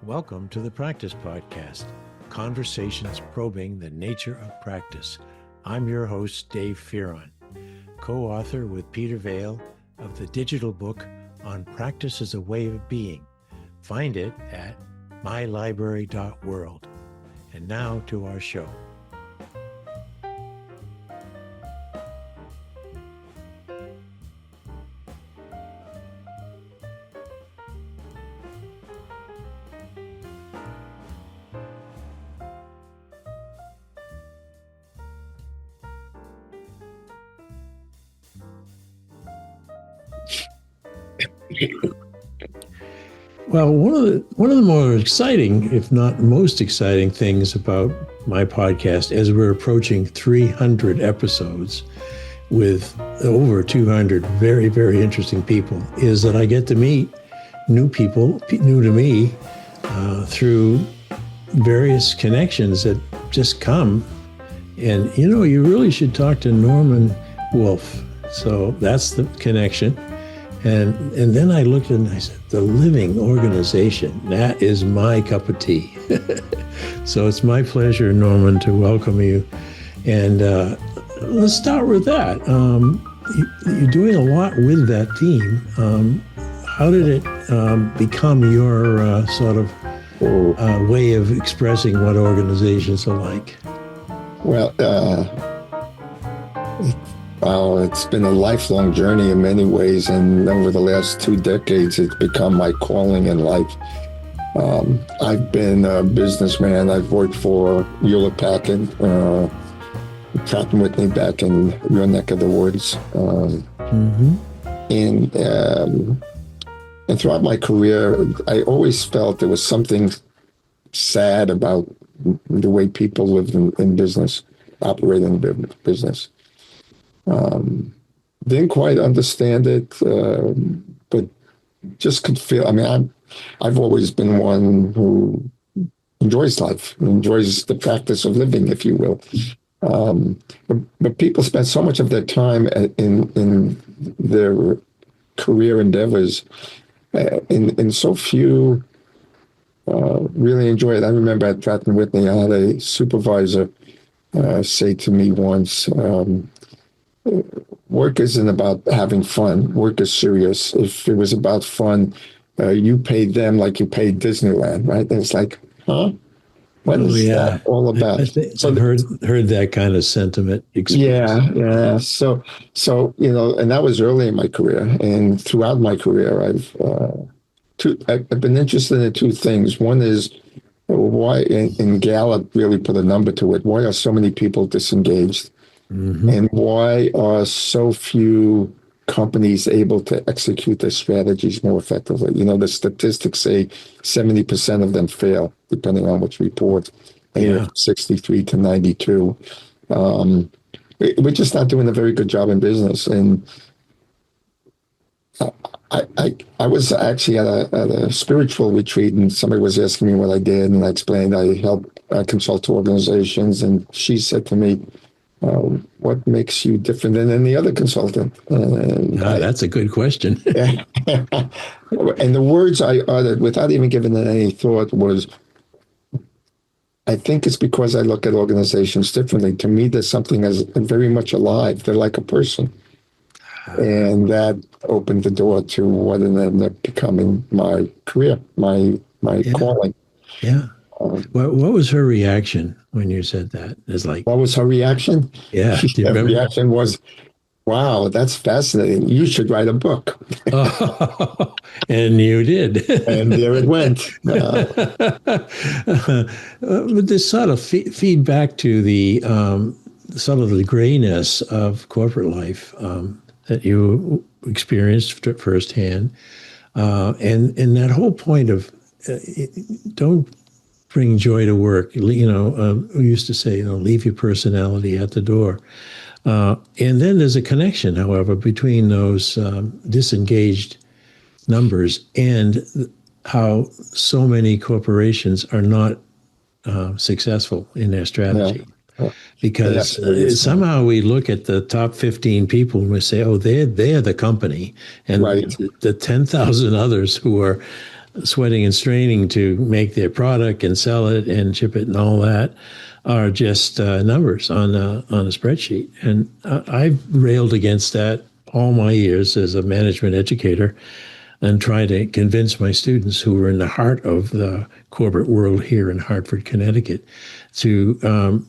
Welcome to the Practice Podcast, conversations probing the nature of practice. I'm your host, Dave Fearon, co-author with Peter Vale of the digital book on Practice as a Way of Being. Find it at mylibrary.world. And now to our show. Well, one of the more exciting, if not most exciting things about my podcast as we're approaching 300 episodes with over 200 very, very interesting people is that I get to meet new people, new to me, through various connections that just come. And, you really should talk to Norman Wolfe. So that's the connection. And then I looked and I said, the living organization, that is my cup of tea. So it's my pleasure, Norman, to welcome you. And let's start with that. You're doing a lot with that team. How did it become your sort of way of expressing what organizations are like? Well, it's been a lifelong journey in many ways, and over the last 2 decades, it's become my calling in life. I've been a businessman. I've worked for Hewlett-Packard, Pratt & Whitney back in your neck of the woods. And throughout my career, I always felt there was something sad about the way people live in business, operate in business. Didn't quite understand it, but just could feel. I mean, I've always been one who enjoys life, enjoys the practice of living, if you will. But people spend so much of their time in their career endeavors, and so few really enjoy it. I remember at Pratt & Whitney, I had a supervisor say to me once, work isn't about having fun. Work is serious. If it was about fun, you paid them like you paid Disneyland, right? And it's like, huh? What is that all about? I've heard that kind of sentiment expressed. Yeah. So and that was early in my career, and throughout my career, I've been interested in 2 things. One is why, and Gallup really put a number to it. Why are so many people disengaged? Mm-hmm. And why are so few companies able to execute their strategies more effectively? The statistics say 70% of them fail, depending on which report, 63 to 92. We're just not doing a very good job in business. And I was actually at a spiritual retreat, and somebody was asking me what I did, and I explained I help consult to organizations, and she said to me, what makes you different than any other consultant? That's a good question. And the words I uttered, without even giving it any thought, was, I think it's because I look at organizations differently. To me, there's something as very much alive. They're like a person. And that opened the door to what ended up becoming my career, my calling. Yeah. What was her reaction when you said that? It's like, what was her reaction? Yeah. Her reaction was, wow, that's fascinating. You should write a book. Oh, and you did. And there it went. But this sort of feedback to the sort of the grayness of corporate life that you experienced firsthand, and that whole point of don't bring joy to work. We used to say, leave your personality at the door. And then there's a connection, however, between those disengaged numbers and how so many corporations are not successful in their strategy. Yeah. Because somehow we look at the top 15 people and we say, oh, they're the company. And the 10,000 others who are sweating and straining to make their product and sell it and ship it and all that are just numbers on a spreadsheet. And I've railed against that all my years as a management educator and try to convince my students who are in the heart of the corporate world here in Hartford, Connecticut, to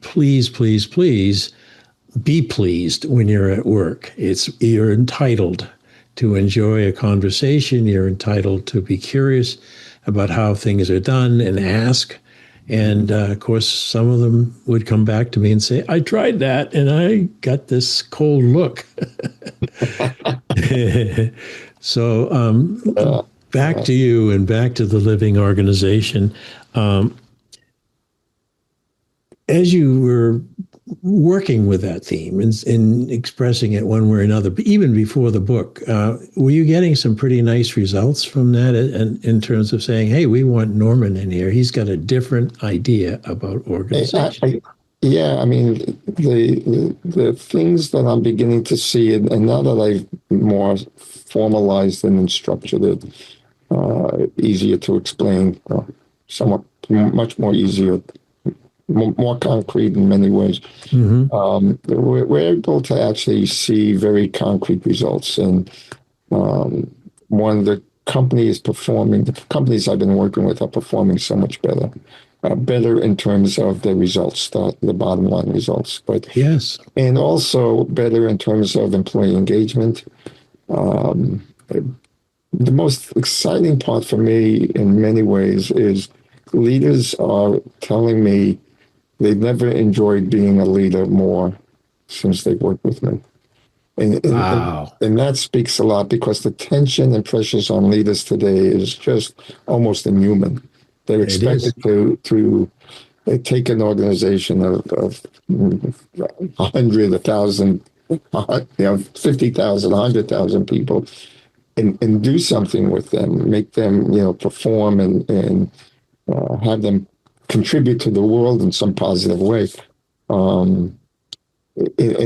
please, please, please be pleased when you're at work. You're entitled to enjoy a conversation. You're entitled to be curious about how things are done and ask. And of course, some of them would come back to me and say, I tried that and I got this cold look. So back to you and back to the living organization. As you were working with that theme and expressing it one way or another, even before the book, were you getting some pretty nice results from that in terms of saying, hey, we want Norman in here. He's got a different idea about organization. I mean, the things that I'm beginning to see, and now that I've more formalized and structured it, easier to explain, somewhat much more easier, more concrete in many ways. We're able to actually see very concrete results. And one of the companies I've been working with are performing so much better. Better in terms of the results, the bottom line results, but yes, and also better in terms of employee engagement. The most exciting part for me in many ways is leaders are telling me they've never enjoyed being a leader more since they've worked with me. Wow. And that speaks a lot, because the tension and pressures on leaders today is just almost inhuman. They're expected to take an organization of 100, 1,000, 50,000, 100,000 people and do something with them, make them, perform and have them contribute to the world in some positive way. And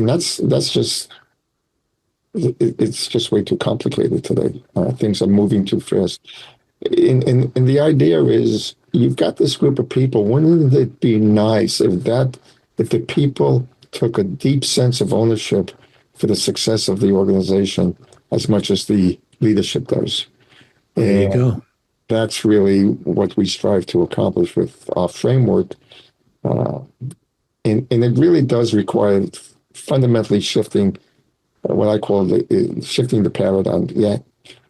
that's just, it's just way too complicated today. Things are moving too fast. And the idea is, you've got this group of people. Wouldn't it be nice if the people took a deep sense of ownership for the success of the organization as much as the leadership does? There you go. That's really what we strive to accomplish with our framework. And it really does require fundamentally shifting what I call shifting the paradigm. Yeah.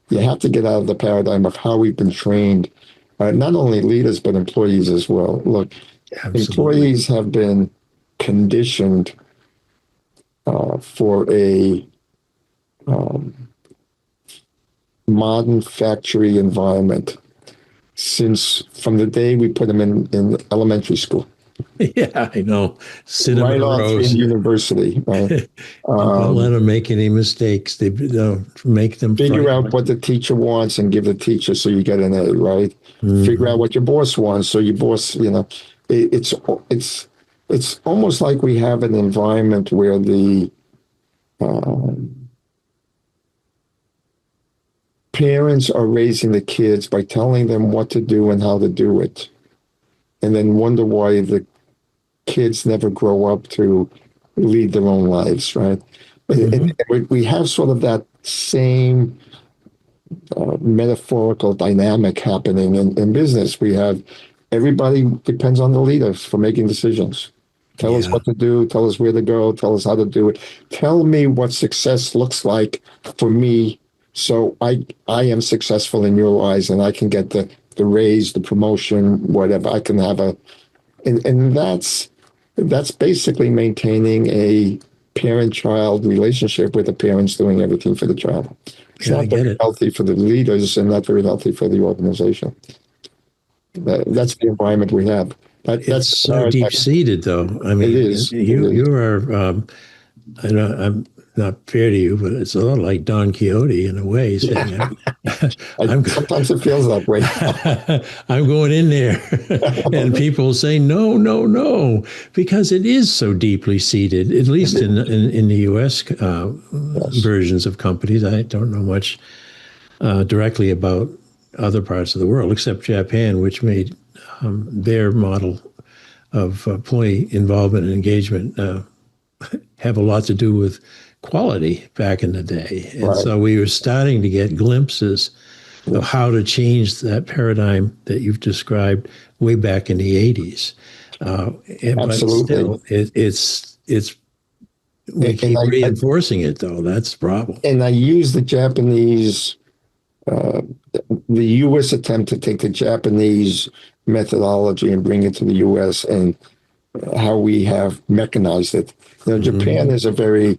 You have to get out of the paradigm of how we've been trained, not only leaders, but employees as well. Look, Absolutely. Employees have been conditioned for a modern factory environment from the day we put them in elementary school. Yeah, I know. Right on through university. Right? Don't let them make any mistakes. They make them figure out what the teacher wants and give the teacher so you get an A. Right. Figure out what your boss wants so your boss. It's almost like we have an environment where the parents are raising the kids by telling them what to do and how to do it, and then wonder why the kids never grow up to lead their own lives, right? And we have sort of that same metaphorical dynamic happening in business. We have everybody depends on the leaders for making decisions. Tell us what to do, tell us where to go, tell us how to do it. Tell me what success looks like for me, so I am successful in your eyes and I can get the raise, the promotion, whatever. I can have and that's basically maintaining a parent-child relationship with the parents doing everything for the child. It's not very healthy for the leaders and not very healthy for the organization. That's the environment we have. That's so deep-seated, though. I mean, it is. You are. I'm not fair to you, but it's a lot like Don Quixote in a way, saying, sometimes it feels that way. I'm going in there. And people say, no, no, no, because it is so deeply seated, at least in the U.S. Versions of companies. I don't know much directly about other parts of the world, except Japan, which made their model of employee involvement and engagement have a lot to do with quality back in the day. And Right. so we were starting to get glimpses of how to change that paradigm that you've described way back in the 80s. But Absolutely. still, it's we And keep reinforcing it, though. That's the problem. I use the Japanese, the U.S. attempt to take the Japanese methodology and bring it to the U.S. and how we have mechanized it. Japan is a very,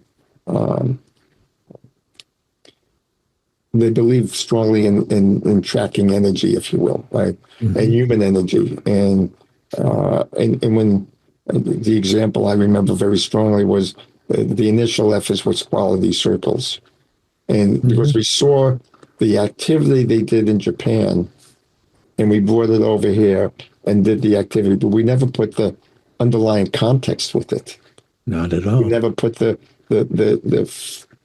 they believe strongly in tracking energy, if you will, right? And human energy. And when the example I remember very strongly was the initial efforts was quality circles. And because we saw the activity they did in Japan, and we brought it over here and did the activity, but we never put the underlying context with it. Not at We all. never put the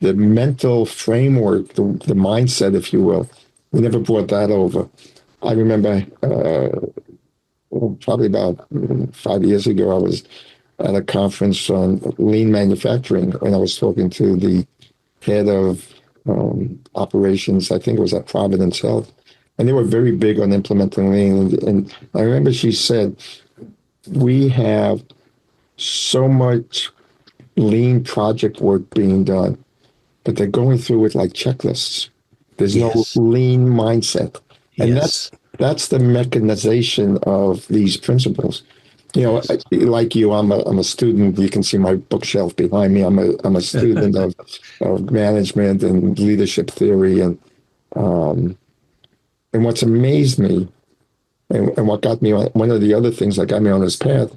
mental framework, the mindset, if you will. We never brought that over. I remember probably about 5 years ago, I was at a conference on lean manufacturing, and I was talking to the head of operations. I think it was at Providence Health, and they were very big on implementing lean. And I remember she said, "We have so much lean project work being done, but they're going through it like checklists. There's no Yes. lean mindset." And Yes. that's the mechanization of these principles. Yes. Like you, I'm a student. You can see my bookshelf behind me. I'm a student of management and leadership theory, and what's amazed me, and what got me on, one of the other things that got me on this path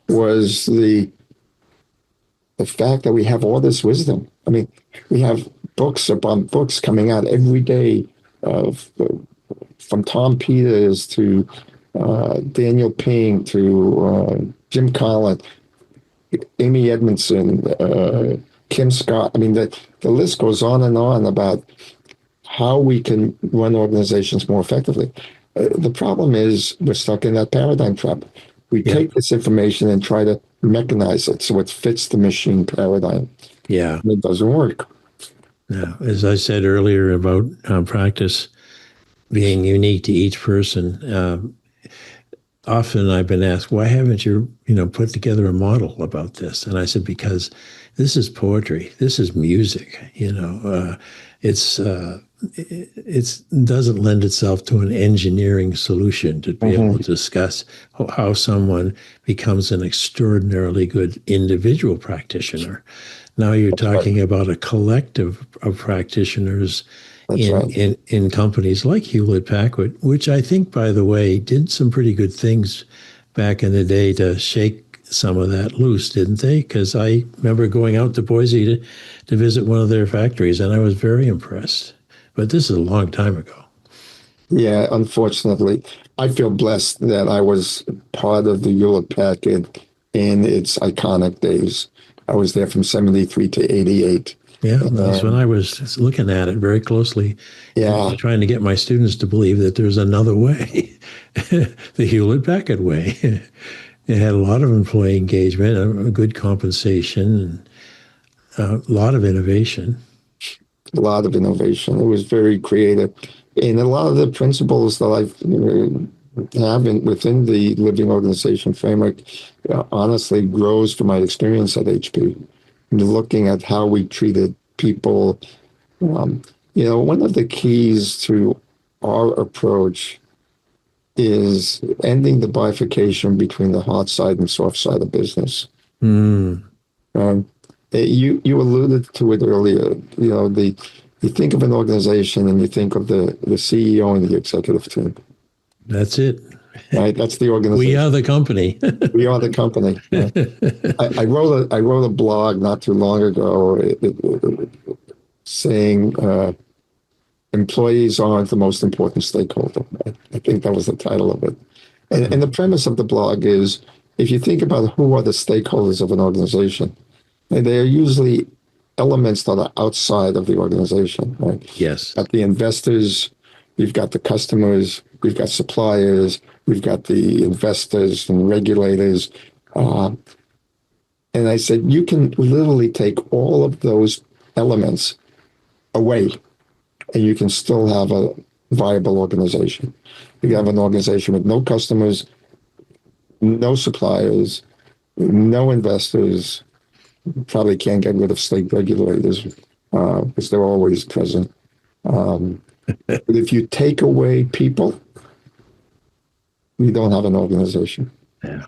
was the fact that we have all this wisdom. I mean, we have books upon books coming out every day, from Tom Peters to Daniel Pink to Jim Collins, Amy Edmondson, Kim Scott. I mean, the list goes on and on about how we can run organizations more effectively. The problem is we're stuck in that paradigm trap. We take this information and try to mechanize it so it fits the machine paradigm. Yeah. And it doesn't work. Now, as I said earlier about practice being unique to each person, often I've been asked, why haven't you, put together a model about this? And I said, because this is poetry. This is music. It doesn't lend itself to an engineering solution to be able to discuss how someone becomes an extraordinarily good individual practitioner. Now you're talking about a collective of practitioners in companies like Hewlett Packard, which I think, by the way, did some pretty good things back in the day to shake some of that loose, didn't they? Because I remember going out to Boise to visit one of their factories, and I was very impressed. But this is a long time ago. Yeah, unfortunately, I feel blessed that I was part of the Hewlett Packard in its iconic days. I was there from 73 to 88. Yeah, that's when I was looking at it very closely. Yeah. And trying to get my students to believe that there's another way, the Hewlett Packard way. It had a lot of employee engagement, a good compensation, and a lot of innovation. A lot of innovation. It was very creative. And a lot of the principles that I have within the living organization framework honestly grows from my experience at HP. Looking at how we treated people. One of the keys to our approach is ending the bifurcation between the hard side and soft side of business. You alluded to it earlier. You think of an organization and you think of the CEO and the executive team. That's it. Right, that's the organization. We are the company. We are the company. I wrote a blog not too long ago saying employees aren't the most important stakeholder. I think that was the title of it. And the premise of the blog is, if you think about who are the stakeholders of an organization, they are usually elements that are outside of the organization. Right? Yes. At the investors, we've got the customers, we've got suppliers, we've got the investors and regulators. And I said, you can literally take all of those elements away and you can still have a viable organization. You can have an organization with no customers, no suppliers, no investors, probably can't get rid of state regulators because they're always present. But if you take away people, you don't have an organization. Yeah.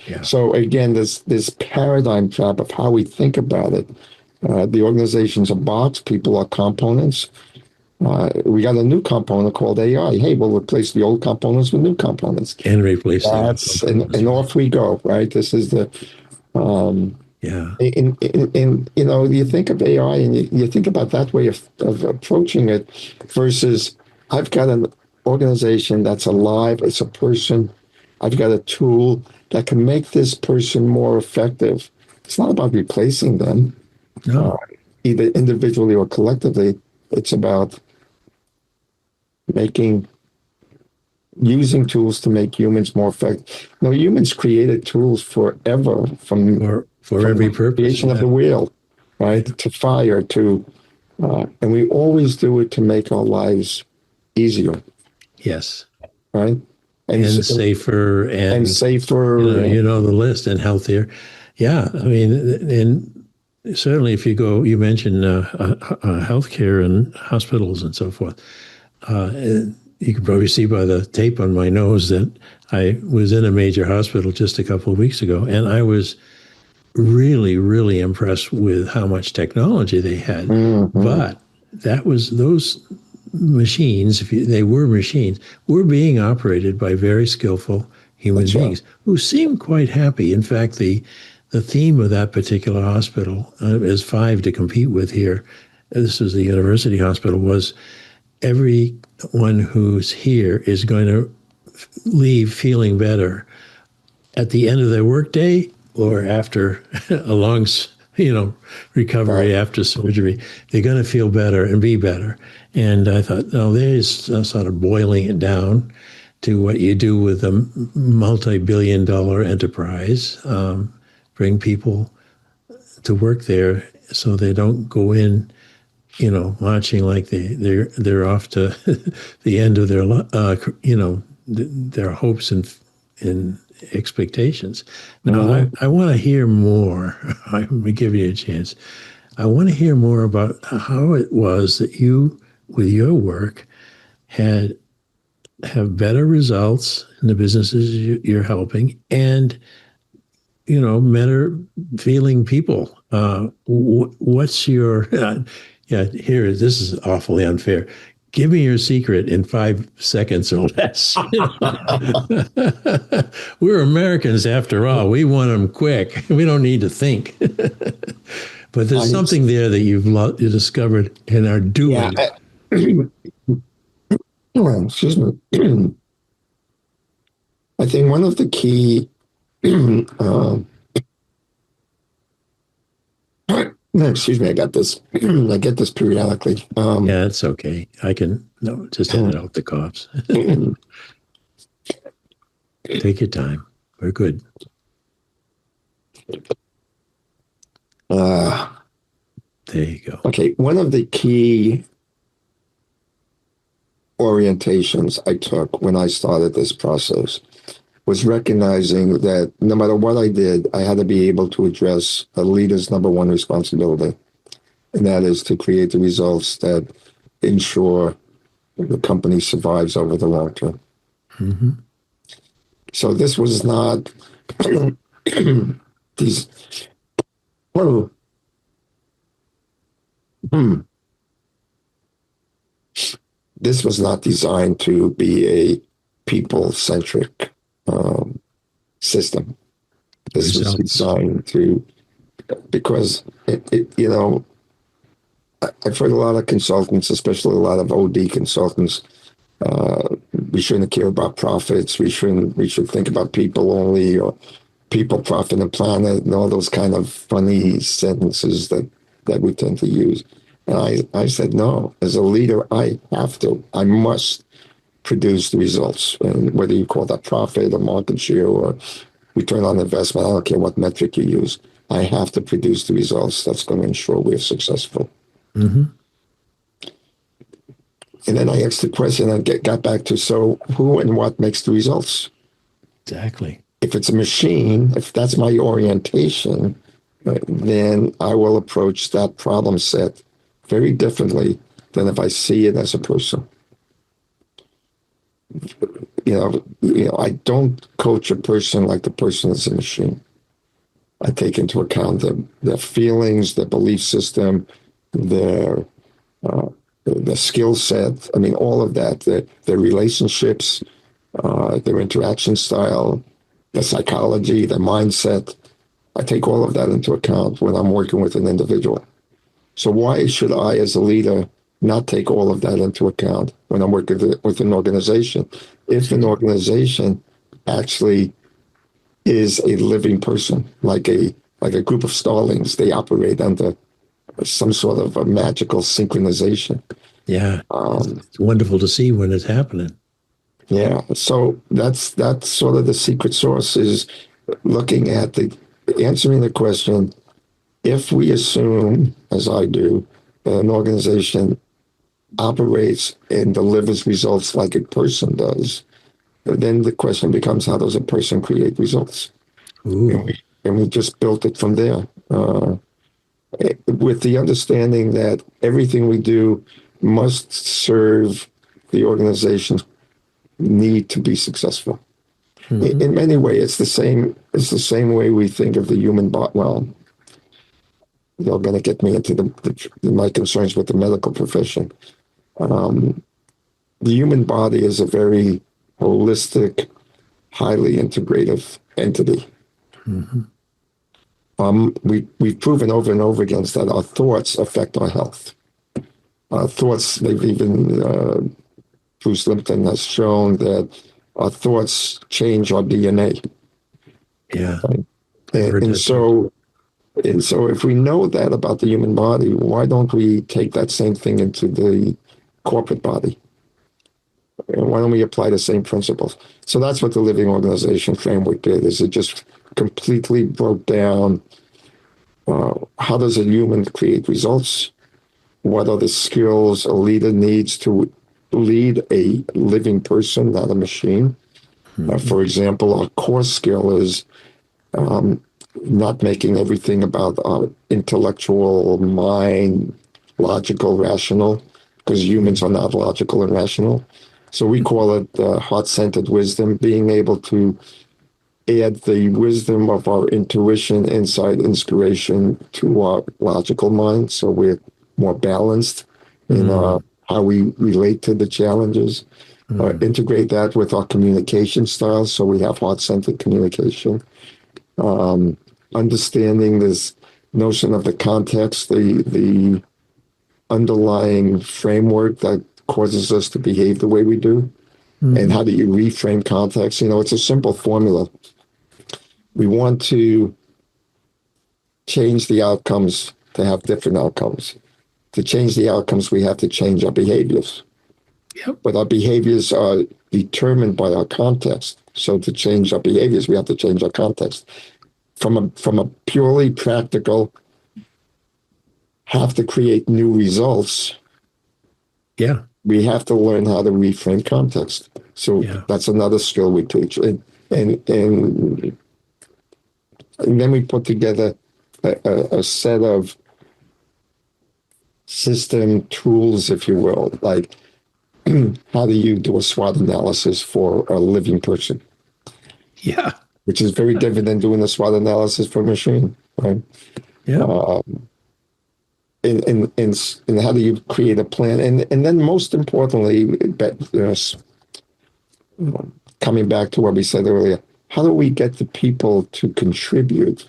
Yeah. So again, this paradigm trap of how we think about it. The organization's a box, people are components. We got a new component called AI. Hey, we'll replace the old components with new components. And replace the old components. And off we go, right? This is the yeah. And you think of AI and you think about that way of approaching it versus I've got an organization that's alive, it's a person, I've got a tool that can make this person more effective. It's not about replacing them, No. either individually or collectively. It's about using tools to make humans more effective. No, humans created tools forever from every the purpose. Creation of the wheel, right? To fire, and we always do it to make our lives easier. Yes. Right. And safer and safer. You know the list, and healthier. Yeah. I mean, and certainly if you mentioned healthcare and hospitals and so forth. You can probably see by the tape on my nose that I was in a major hospital just a couple of weeks ago, and I was really, really impressed with how much technology they had. Mm-hmm. But those machines, they were machines, were being operated by very skillful human beings who seemed quite happy. In fact, the theme of that particular hospital, as 5 to compete with here, this was the university hospital, was everyone who's here is going to leave feeling better at the end of their workday or after a long, recovery after surgery. They're going to feel better and be better. And I thought, there's sort of boiling it down to what you do with a multi-billion-dollar enterprise. Bring people to work there so they don't go in marching like they're off to the end of their hopes and expectations. Now, I want to hear more. I'm going to give you a chance. I want to hear more about how it was that you, with your work, have better results in the businesses you're helping, and better feeling people. What's your this is awfully unfair. Give me your secret in 5 seconds or less. We're Americans after all. We want them quick. We don't need to think. But there's something there that you discovered and are doing. Excuse me. I think one of the key excuse me, I got this. I get this periodically. Yeah, it's okay. I can just edit out the coughs. Take your time. We're good. There you go. Okay, one of the key orientations I took when I started this process was recognizing that no matter what I did, I had to be able to address a leader's number one responsibility, and that is to create the results that ensure the company survives over the long term. Mm-hmm. So this was not these. This was not designed to be a people-centric system. This was designed to, because I've heard a lot of consultants, especially a lot of OD consultants. We shouldn't care about profits. We should think about people only, or people, profit, and planet, and all those kind of funny sentences that we tend to use. And I said, no, as a leader, I must produce the results. And whether you call that profit or market share or return on investment, I don't care what metric you use. I have to produce the results that's going to ensure we're successful. Mm-hmm. And then I asked the question and got back to, so who and what makes the results? Exactly. If it's a machine, if that's my orientation, then I will approach that problem set very differently than if I see it as a person. I don't coach a person like the person is a machine. I take into account their feelings, their belief system, their the skill set. I mean, all of that, their relationships, their interaction style, their psychology, their mindset. I take all of that into account when I'm working with an individual. So why should I, as a leader, not take all of that into account when I'm working with an organization? If an organization actually is a living person, like a group of starlings, they operate under some sort of a magical synchronization. Yeah. It's wonderful to see when it's happening. Yeah. So that's sort of the secret sauce, is looking at answering the question, if we assume, as I do, that an organization operates and delivers results like a person does, then the question becomes, how does a person create results? Ooh. And we just built it from there, with the understanding that everything we do must serve the organization's need to be successful. Mm-hmm. In many ways, it's the same. It's the same way we think of the human body. Well, you're going to get me into my concerns with the medical profession. The human body is a very holistic, highly integrative entity. Mm-hmm. We've proven over and over again that our thoughts affect our health. Our thoughts, they've even, Bruce Lipton has shown that our thoughts change our DNA. Yeah. Right? I've heard And that too. so, and so if we know that about the human body, why don't we take that same thing into the corporate body? And why don't we apply the same principles? So that's what the Living Organization Framework did, is it just completely broke down how does a human create results? What are the skills a leader needs to lead a living person, not a machine? Mm-hmm. For example, our core skill is not making everything about our intellectual mind, logical, rational, because humans are not logical and rational. So we call it heart-centered wisdom, being able to add the wisdom of our intuition, insight, inspiration to our logical mind, so we're more balanced in how we relate to the challenges. Integrate that with our communication style, so we have heart-centered communication. Understanding this notion of the context, the underlying framework that causes us to behave the way we do. And how do you reframe context? It's a simple formula. We want to change the outcomes to have different outcomes. To change the outcomes, we have to change our behaviors. Yep. But our behaviors are determined by our context. So to change our behaviors, we have to change our context. From a purely practical, have to create new results. Yeah. We have to learn how to reframe context. So that's another skill we teach. And then we put together a set of system tools, if you will, like how do you do a SWOT analysis for a living person? Yeah. Which is very different than doing a SWOT analysis for a machine, right? Yeah. And how do you create a plan? And then most importantly, coming back to what we said earlier, how do we get the people to contribute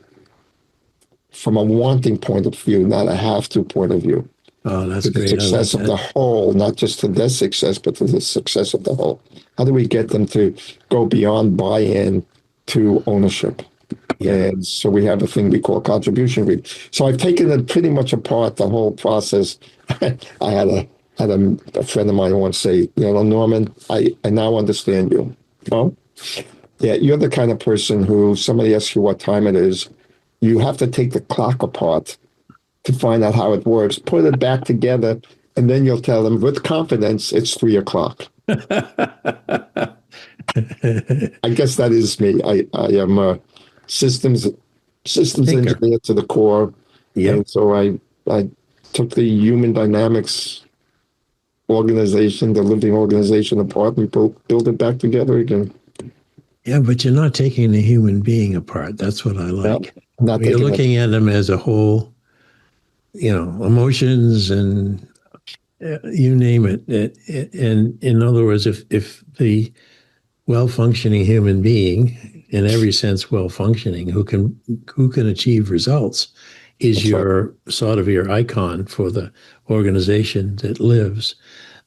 from a wanting point of view, not a have to point of view? Oh, that's To the great. success of the whole, not just to their success, but to the success of the whole. How do we get them to go beyond buy-in to ownership? Yeah. And so we have a thing we call contribution week. So I've taken it pretty much apart, the whole process. I had a friend of mine once say, Norman, I now understand you. Oh, yeah, you're the kind of person who somebody asks you what time it is. You have to take the clock apart to find out how it works, put it back together, and then you'll tell them with confidence it's 3 o'clock. I guess that is me. I am a systems Thinker. engineer to the core, Yep. and so I took the human dynamics organization, the living organization apart, and built it back together again. Yeah, but you're not taking the human being apart. That's what I Yeah, like. not You're taking it. looking at them as a whole, emotions and you name it. And in other words, if the well-functioning human being, in every sense well-functioning, who can achieve results, is That's right. your icon for the organization that lives,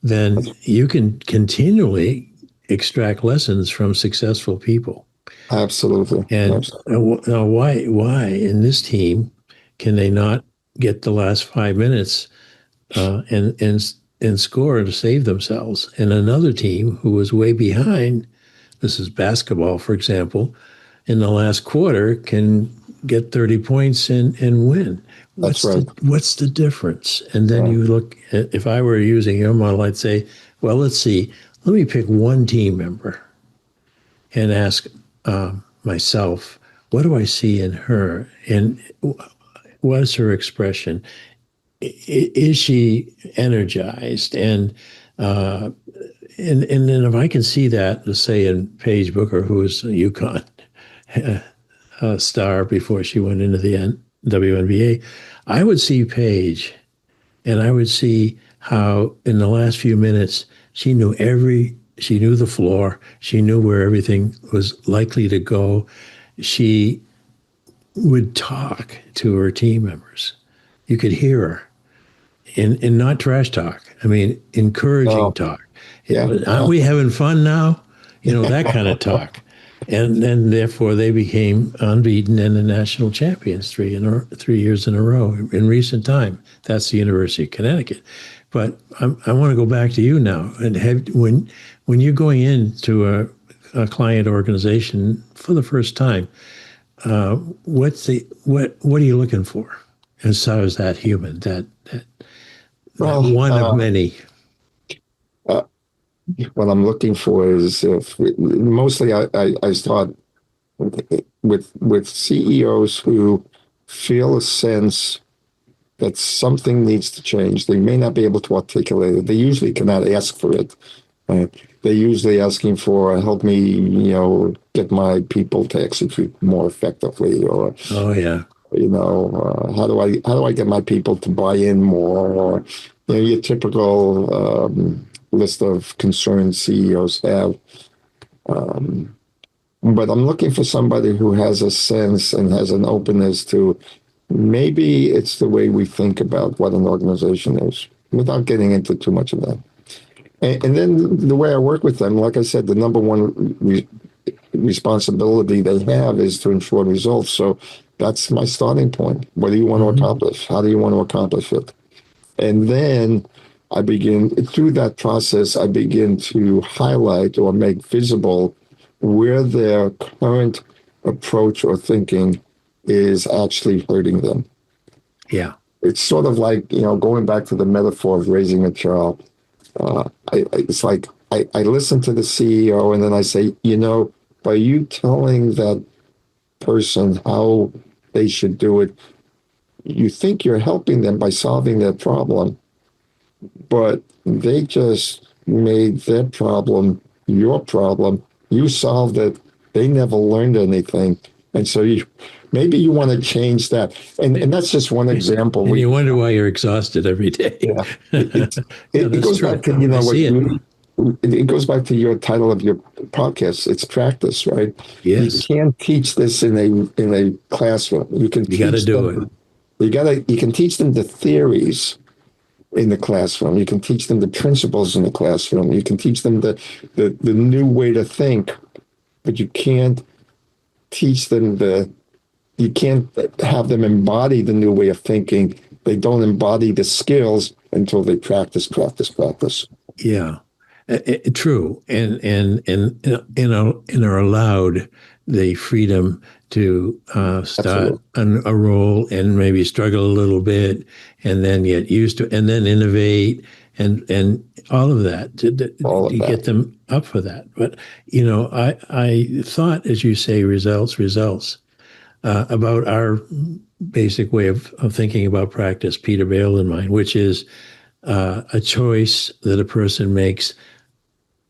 then you can continually extract lessons from successful people. Absolutely. And Absolutely. now, why in this team can they not get the last 5 minutes and score to save themselves? And another team who was way behind, this is basketball, for example, in the last quarter can get 30 points and win. That's What's right. the difference? And then Yeah, you look at, if I were using your model, I'd say, well, let's see, let me pick one team member and ask myself, what do I see in her? And what is her expression? Is she energized? And then if I can see that, let's say in Paige Booker, who was a UConn star before she went into the WNBA, I would see Paige and I would see how in the last few minutes she knew the floor, she knew where everything was likely to go. She would talk to her team members. You could hear her and not trash talk. I mean, encouraging oh, talk. yeah, Aren't we having fun now? That kind of talk. And then, therefore, they became unbeaten and the national champions 3 years in a row in recent time. That's the University of Connecticut. But I want to go back to you now. And when you're going into a client organization for the first time, what are you looking for? As far as that human, that well, one of many. uh, what I'm looking for is mostly I start with CEOs who feel a sense that something needs to change. They may not be able to articulate it. They usually cannot ask for it. They're usually asking for help me, get my people to execute more effectively, or Oh yeah. how do I get my people to buy in more, or your typical list of concerns CEOs have. But I'm looking for somebody who has a sense and has an openness to maybe it's the way we think about what an organization is, without getting into too much of that. And then the way I work with them, like I said, the number one responsibility they have is to ensure results. So that's my starting point. What do you want to Mm-hmm. accomplish? How do you want to accomplish it? And then through that process, I begin to highlight or make visible where their current approach or thinking is actually hurting them. Yeah. It's sort of like, going back to the metaphor of raising a child. It's like I listen to the CEO and then I say, by you telling that person how they should do it, you think you're helping them by solving their problem, but they just made their problem your problem. You solved it. They never learned anything. And so maybe you want to change that. And that's just one example. And you wonder why you're exhausted every day. Yeah, Yeah, it that's goes true. back to I what see it. it goes back to your title of your podcast. It's practice, right? You Yes. can't teach this in a classroom. You can You got to teach do it. them. You can teach them the theories in the classroom. You can teach them the principles in the classroom. You can teach them the new way to think, but you can't teach them the you can't have them embody the new way of thinking. They don't embody the skills until they practice, practice, practice. Yeah, true, and are allowed the freedom to start Absolutely. a role and maybe struggle a little bit, and then get used to, and then innovate, and all of that All to of get that. them up for that. But I thought, as you say, results about our basic way of thinking about practice, Peter Bale in mind, which is a choice that a person makes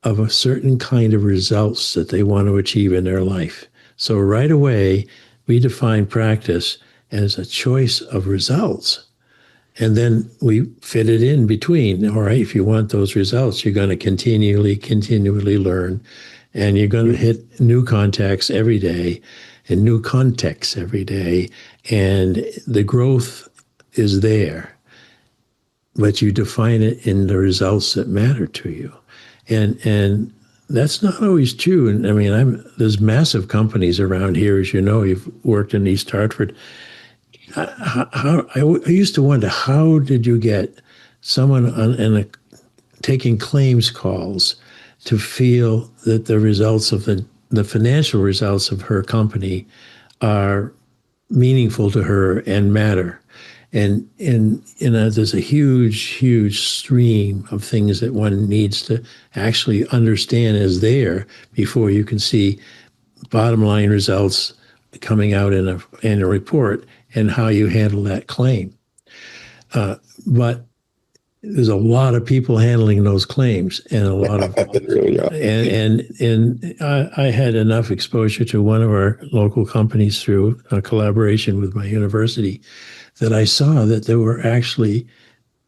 of a certain kind of results that they want to achieve in their life. So right away, we define practice as a choice of results. And then we fit it in between. All right, if you want those results, you're going to continually learn, and you're going to hit new contacts every day and new contexts every day. And the growth is there, but you define it in the results that matter to you. And that's not always true. And I mean, there's massive companies around here, as you know. You've worked in East Hartford. I used to wonder, how did you get someone taking claims calls to feel that the results of the financial results of her company are meaningful to her and matter? And there's a huge stream of things that one needs to actually understand is there before you can see bottom line results coming out in a report and how you handle that claim. But there's a lot of people handling those claims, and a lot of Yeah. and I had enough exposure to one of our local companies through a collaboration with my university that I saw that there were actually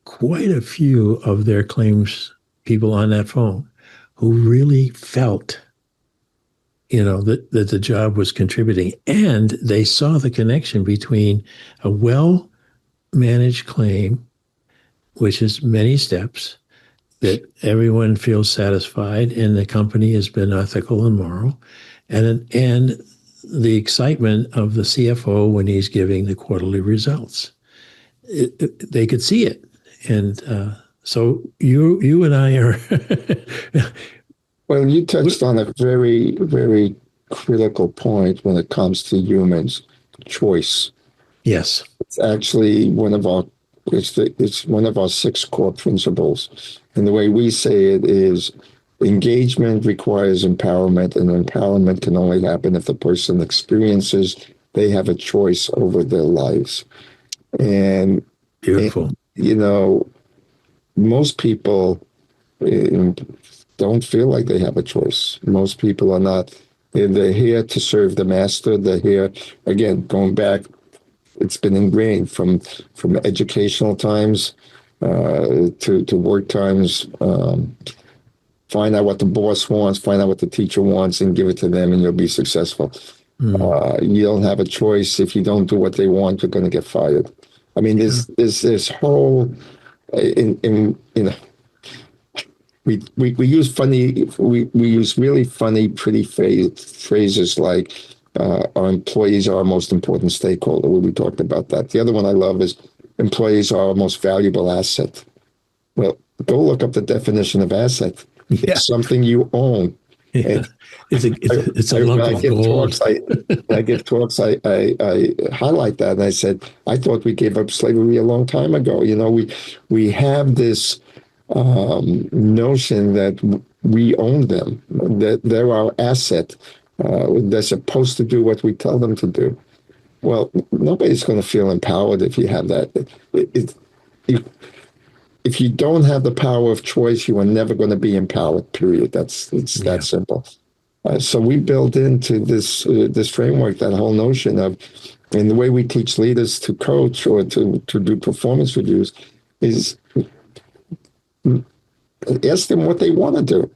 quite a few of their claims people on that phone who really felt, that the job was contributing, and they saw the connection between a well managed claim, which is many steps, that everyone feels satisfied and the company has been ethical and moral, and the excitement of the CFO when he's giving the quarterly results. They could see it, and so you and I are. Well, you touched on a very, very critical point when it comes to humans, choice. Yes. It's actually it's one of our six core principles. And the way we say it is engagement requires empowerment, and empowerment can only happen if the person experiences they have a choice over their lives. And, Beautiful. most people don't feel like they have a choice. Most people are not. They're here to serve the master. They're here, again, going back. It's been ingrained from educational times to work times. Find out what the boss wants, find out what the teacher wants, and give it to them, and you'll be successful. You don't have a choice. If you don't do what they want, you're going to get fired. I mean, there's this whole we use really funny, pretty phrases like our employees are our most important stakeholder. We talked about that. The other one I love is employees are our most valuable asset. Well, go look up the definition of asset. Yeah. It's something you own. Yeah. It's a lump of gold. I give talks. I highlight that, and I said I thought we gave up slavery a long time ago. We have this notion that we own them, that they're our asset. They're supposed to do what we tell them to do. Well, nobody's going to feel empowered if you have that. If you don't have the power of choice, you are never going to be empowered. Period. It's that simple. So we build into this framework that whole notion of, and the way we teach leaders to coach or to do performance reviews is ask them what they want to do.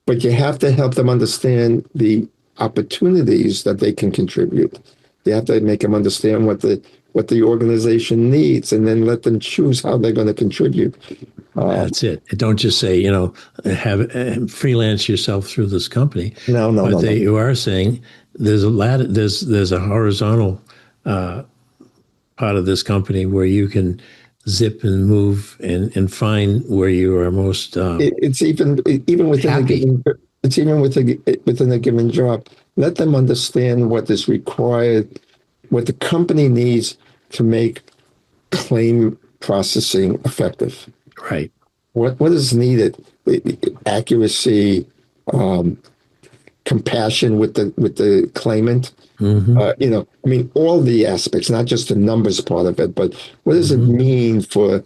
But you have to help them understand the opportunities that they can contribute. You have to make them understand what the what the organization needs, and then let them choose how they're going to contribute. That's it. Don't just say, have freelance yourself through this company. No, no, But no, no. you are saying there's a ladder, there's a horizontal part of this company where you can zip and move and find where you are most It's even within a happy. given it's even within a given job. Let them understand what is required, what the company needs to make claim processing effective. Right. What is needed? Accuracy, compassion with the claimant. Mm-hmm. I mean, all the aspects, not just the numbers part of it, but what does it Mm-hmm. mean for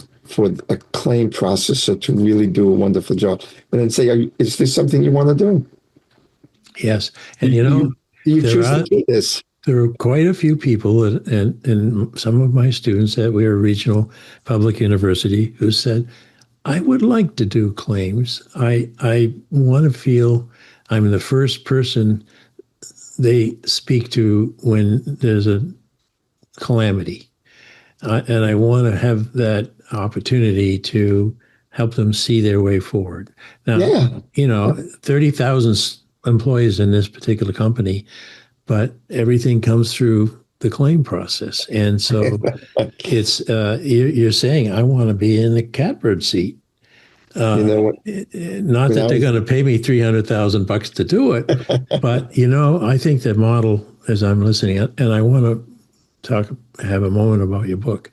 a claim processor to really do a wonderful job? And then say, is this something you want to do? Yes. And Do you there choose to are do this? there are quite a few people and some of my students at Weir Regional Public University who said, I would like to do claims. I want to feel I'm the first person they speak to when there's a calamity. And I want to have that opportunity to help them see their way forward. Now, Yeah. 30,000 employees in this particular company, but everything comes through the claim process. And so it's, you're saying, I want to be in the catbird seat. You know what? Not When that I they're was, going to pay me $300,000 to do it, but I think that model as I'm listening, and I want to have a moment about your book.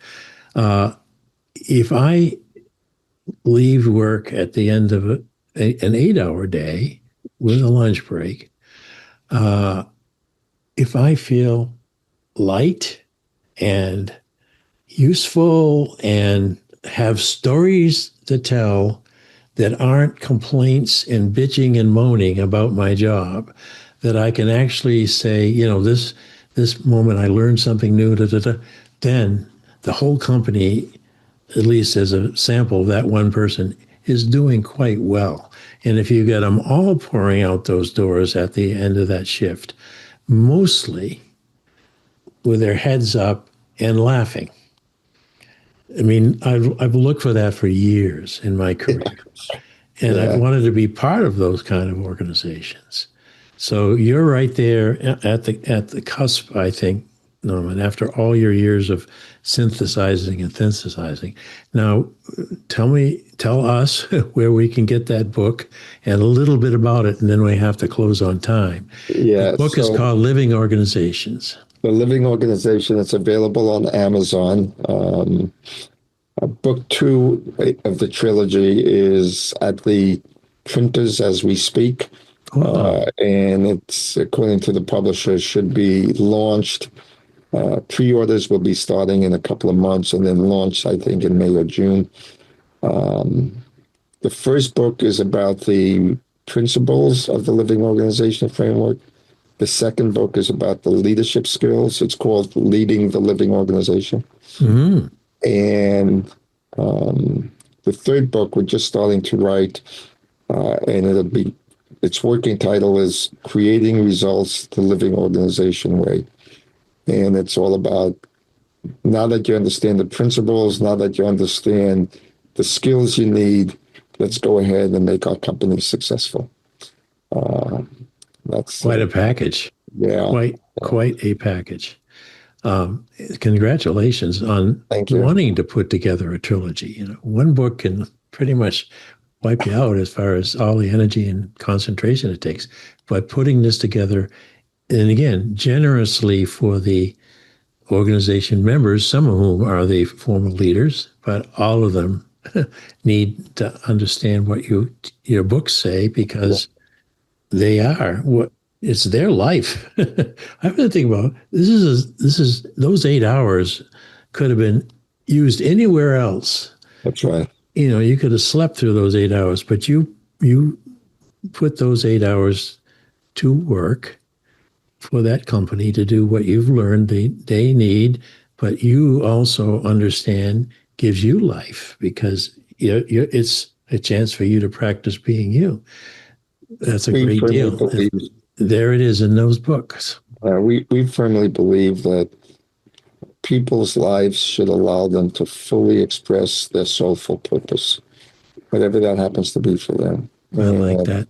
If I leave work at the end of an 8-hour day with a lunch break, if I feel light and useful and have stories to tell that aren't complaints and bitching and moaning about my job, that I can actually say, this moment I learned something new, then the whole company, at least as a sample of that one person, is doing quite well. And if you get them all pouring out those doors at the end of that shift, mostly with their heads up and laughing. I mean, I've looked for that for years in my career, and I've yeah, wanted to be part of those kind of organizations. So you're right there at the cusp, I think, Norman, after all your years of synthesizing and synthesizing. Now, tell us where we can get that book and a little bit about it, and then we have to close on time. The yeah. book is So called Living Organizations. the Living Organization, it's available on Amazon. Book two of the trilogy is at the printers as we speak. Wow. And it's, according to the publisher, should be launched. Pre-orders will be starting in a couple of months and then launch, I think, in May or June. The first book is about the principles of the Living Organization Framework. The second book is about the leadership skills. It's called Leading the Living Organization. Mm-hmm. And the third book we're just starting to write, and its working title is Creating Results the Living Organization Way. And it's all about, now that you understand the principles, now that you understand the skills you need, let's go ahead and make our company successful. That's Quite a package. yeah. Quite a package. Congratulations on Thank you. wanting to put together a trilogy. One book can pretty much wipe you out as far as all the energy and concentration it takes. But putting this together, and again, generously for the organization members, some of whom are the former leaders, but all of them need to understand what your books say because they are what it's their life. I've been thinking about this is those 8 hours could have been used anywhere else. That's right. You could have slept through those 8 hours, but you put those 8 hours to work for that company to do what you've learned they need, but you also understand gives you life because it's a chance for you to practice being you. That's a We great firmly deal. believe There it is in those books. we firmly believe that people's lives should allow them to fully express their soulful purpose, whatever that happens to be for them. I like that.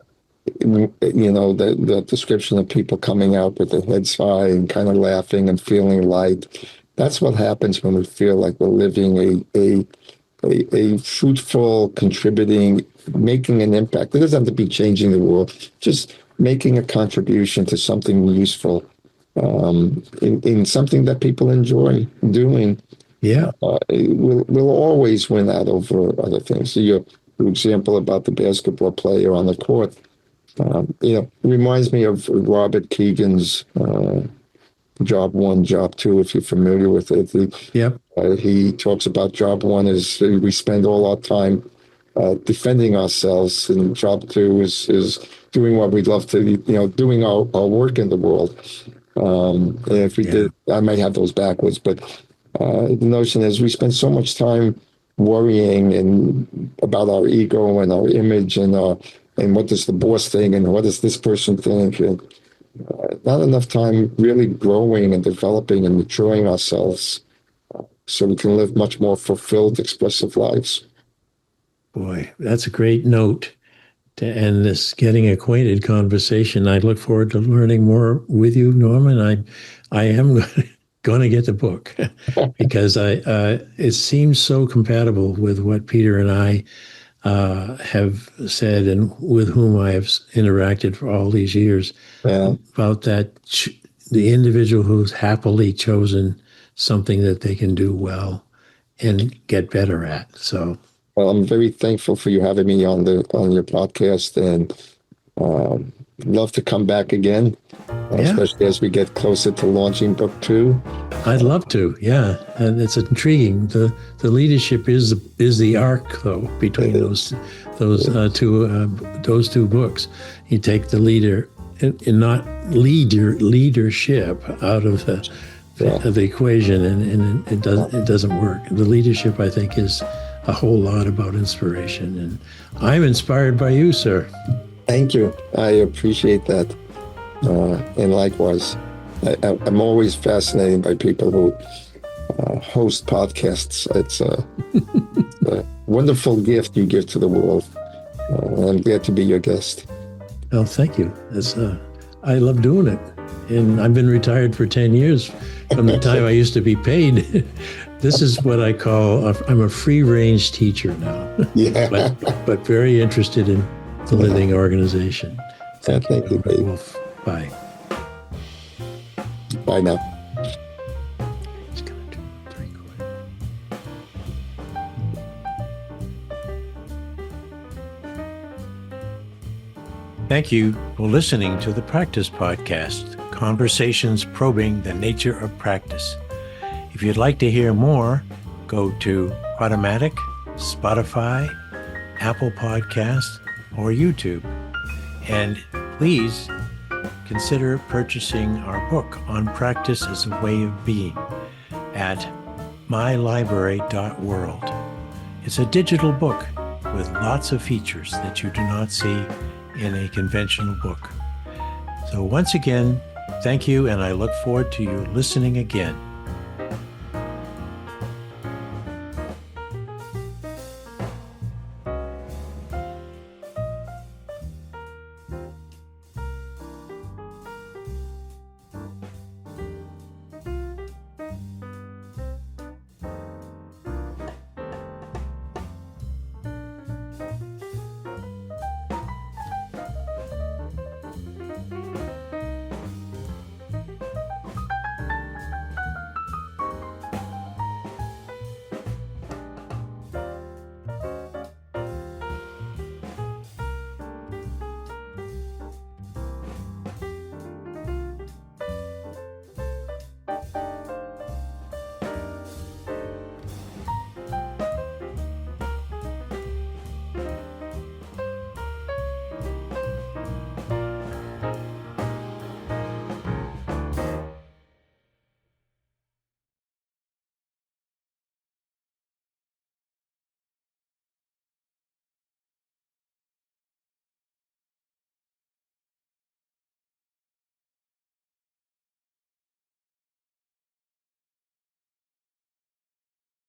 You know, the description of people coming out with their heads high and kind of laughing and feeling light. That's what happens when we feel like we're living a fruitful, contributing, making an impact. It doesn't have to be changing the world, just making a contribution to something useful, in something that people enjoy doing. Yeah. We'll always win out over other things. So your example about the basketball player on the court, reminds me of Robert Keegan's Job 1, Job 2, if you're familiar with it. Yep. He talks about Job 1 is we spend all our time defending ourselves, and Job 2 is doing what we'd love to, doing our work in the world. And if we did, I might have those backwards, but the notion is we spend so much time worrying and about our ego and our image and what does the boss think and what does this person think, and not enough time really growing and developing and maturing ourselves so we can live much more fulfilled, expressive lives. Boy, that's a great note to end this getting acquainted conversation. I look forward to learning more with you, Norman. I am going to get the book because it seems so compatible with what Peter and I have said and with whom I have interacted for all these years about that the individual who's happily chosen something that they can do well and get better at. So, well, I'm very thankful for you having me on your podcast, and love to come back again, especially as we get closer to launching book 2. I'd love to, yeah, and it's intriguing. The leadership is the arc, though, between those two books. You take the leader and not leadership out of the equation, and it doesn't work. The leadership, I think, is a whole lot about inspiration, and I'm inspired by you, sir. Thank you. I appreciate that, and likewise. I'm always fascinated by people who host podcasts. It's a wonderful gift you give to the world. I'm glad to be your guest. Well, thank you. I love doing it. And I've been retired for 10 years from the time I used to be paid. This is what I call, I'm a free-range teacher now. Yeah. but very interested in the living organization. Thank you, Wolfe. Bye. Bye now. Thank you for listening to the Practice Podcast, conversations probing the nature of practice. If you'd like to hear more, go to Automatic, Spotify, Apple Podcasts, or YouTube. And please consider purchasing our book on practice as a way of being at mylibrary.world. It's a digital book with lots of features that you do not see in a conventional book. So once again, thank you, and I look forward to you listening again.